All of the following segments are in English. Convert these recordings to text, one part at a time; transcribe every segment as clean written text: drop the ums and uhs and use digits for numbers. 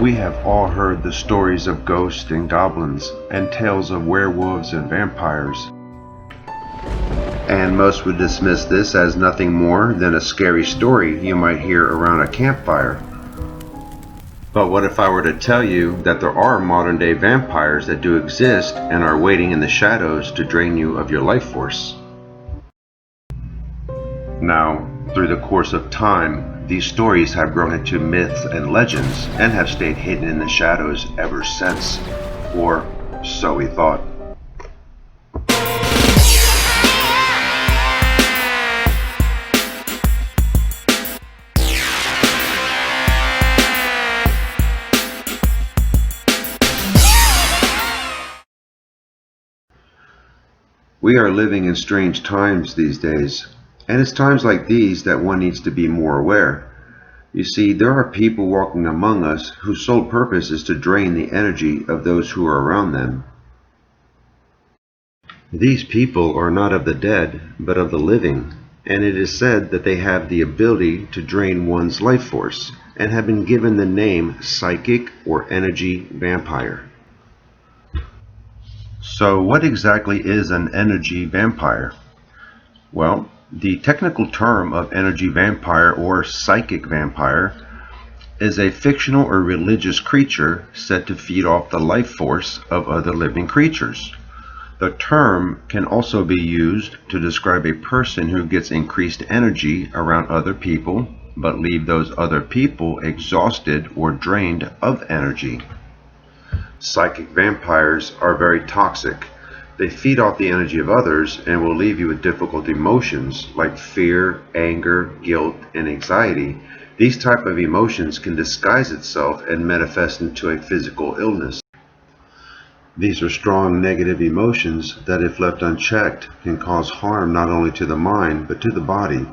We have all heard the stories of ghosts and goblins, and tales of werewolves and vampires, and most would dismiss this as nothing more than a scary story you might hear around a campfire. But what if I were to tell you that there are modern day vampires that do exist and are waiting in the shadows to drain you of your life force? Now, through the course of time, these stories have grown into myths and legends and have stayed hidden in the shadows ever since, or so we thought. We are living in strange times these days, and it's times like these that one needs to be more aware. You see, there are people walking among us whose sole purpose is to drain the energy of those who are around them. These people are not of the dead, but of the living, and it is said that they have the ability to drain one's life force, and have been given the name psychic or energy vampire. So what exactly is an energy vampire? Well, the technical term of energy vampire or psychic vampire is a fictional or religious creature said to feed off the life force of other living creatures. The term can also be used to describe a person who gets increased energy around other people, but leave those other people exhausted or drained of energy. Psychic vampires are very toxic. They feed off the energy of others and will leave you with difficult emotions like fear, anger, guilt, and anxiety. These type of emotions can disguise itself and manifest into a physical illness. These are strong negative emotions that, if left unchecked, can cause harm not only to the mind but to the body.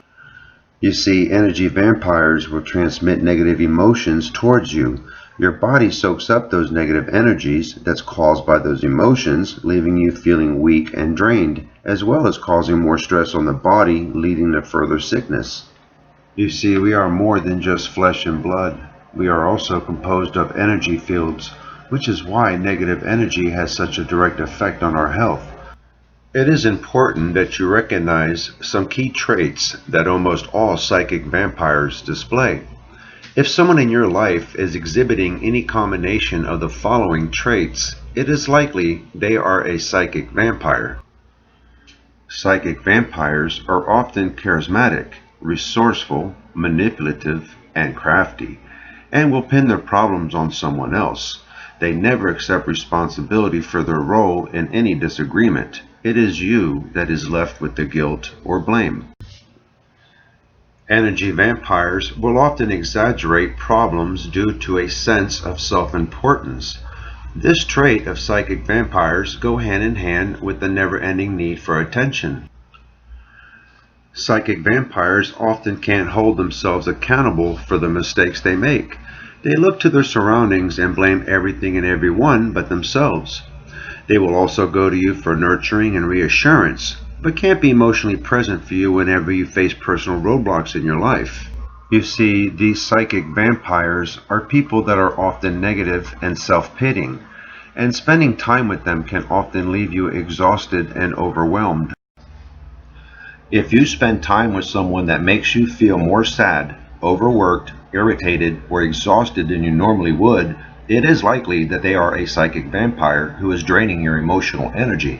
You see, energy vampires will transmit negative emotions towards you. Your body soaks up those negative energies that's caused by those emotions, leaving you feeling weak and drained, as well as causing more stress on the body, leading to further sickness. You see, we are more than just flesh and blood. We are also composed of energy fields, which is why negative energy has such a direct effect on our health. It is important that you recognize some key traits that almost all psychic vampires display. If someone in your life is exhibiting any combination of the following traits, it is likely they are a psychic vampire. Psychic vampires are often charismatic, resourceful, manipulative, and crafty, and will pin their problems on someone else. They never accept responsibility for their role in any disagreement. It is you that is left with the guilt or blame. Energy vampires will often exaggerate problems due to a sense of self-importance. This trait of psychic vampires go hand in hand with the never-ending need for attention. Psychic vampires often can't hold themselves accountable for the mistakes they make. They look to their surroundings and blame everything and everyone but themselves. They will also go to you for nurturing and reassurance, but can't be emotionally present for you whenever you face personal roadblocks in your life. You see, these psychic vampires are people that are often negative and self-pitying, and spending time with them can often leave you exhausted and overwhelmed. If you spend time with someone that makes you feel more sad, overworked, irritated, or exhausted than you normally would, it is likely that they are a psychic vampire who is draining your emotional energy.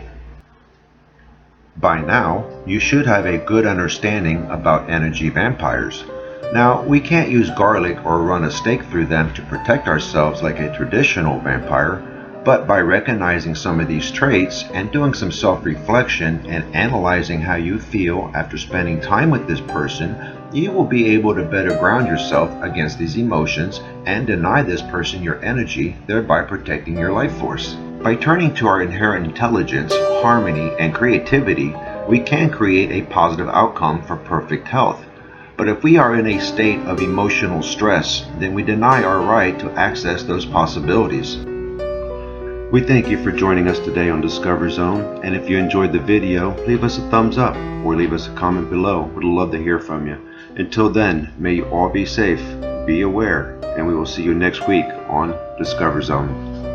By now, you should have a good understanding about energy vampires. Now, we can't use garlic or run a stake through them to protect ourselves like a traditional vampire, but by recognizing some of these traits and doing some self-reflection and analyzing how you feel after spending time with this person, you will be able to better ground yourself against these emotions and deny this person your energy, thereby protecting your life force. By turning to our inherent intelligence, harmony, and creativity, we can create a positive outcome for perfect health. But if we are in a state of emotional stress, then we deny our right to access those possibilities. We thank you for joining us today on Discover Zone, and if you enjoyed the video, leave us a thumbs up or leave us a comment below. We'd love to hear from you. Until then, may you all be safe, be aware, and we will see you next week on Discover Zone.